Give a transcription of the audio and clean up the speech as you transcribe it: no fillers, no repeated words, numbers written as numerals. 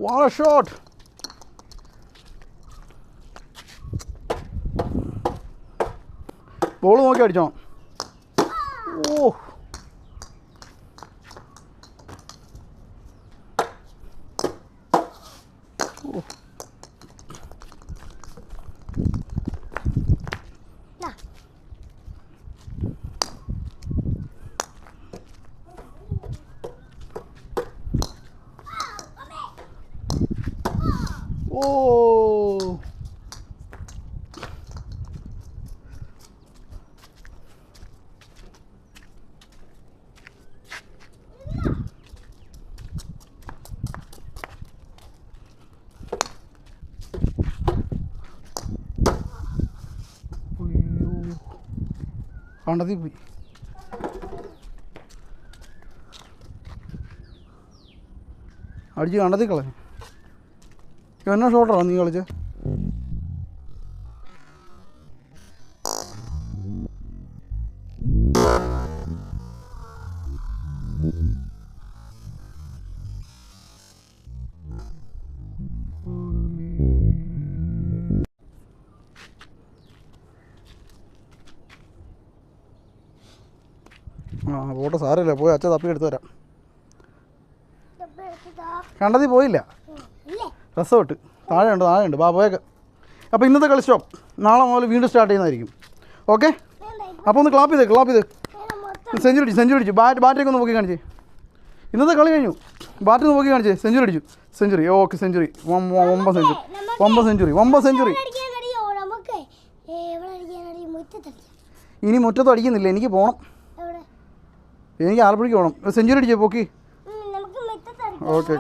What a shot! Ball നോക്കി അടിച്ചോ. ഓ ഓ കണ്ടതി പോയി. അടിച്ച് കണ്ടതി കളഞ്ഞു. എന്നാ ഷോട്ടാണോ നീ കളിച്ച്? ആ പോട്ടെ, സാരമില്ല, പോയി അച്ഛൻ തപ്പി എടുത്തു തരാം. കണ്ടതി പോയില്ല, രസമിട്ട് താഴെ ഉണ്ട് ബാ പോയേക്കാം. അപ്പോൾ ഇന്നത്തെ കളി സ്റ്റോപ്പ്. നാളെ മുതൽ വീണ്ടും സ്റ്റാർട്ട് ചെയ്യുന്നതായിരിക്കും. ഓക്കെ, അപ്പോൾ ഒന്ന് ക്ലാപ്പ് ചെയ്ത് സെഞ്ചുറി അടിച്ചു. ബാറ്റൊക്കെ ഒന്ന് നോക്കി കാണിച്ചേ. ഇന്നത്തെ കളി കഴിഞ്ഞു. ബാറ്റ് നോക്കി കാണിച്ചേ. സെഞ്ചുറി അടിച്ചു. Century, okay, century. 9 സെഞ്ചുറി. ഇനി മുറ്റത്ത് അടിക്കുന്നില്ല, എനിക്ക് പോകണം. എനിക്ക് ആലപ്പുഴയ്ക്ക് പോകണം. സെഞ്ചുറി അടിച്ചേ പോക്കി. ഓക്കെ.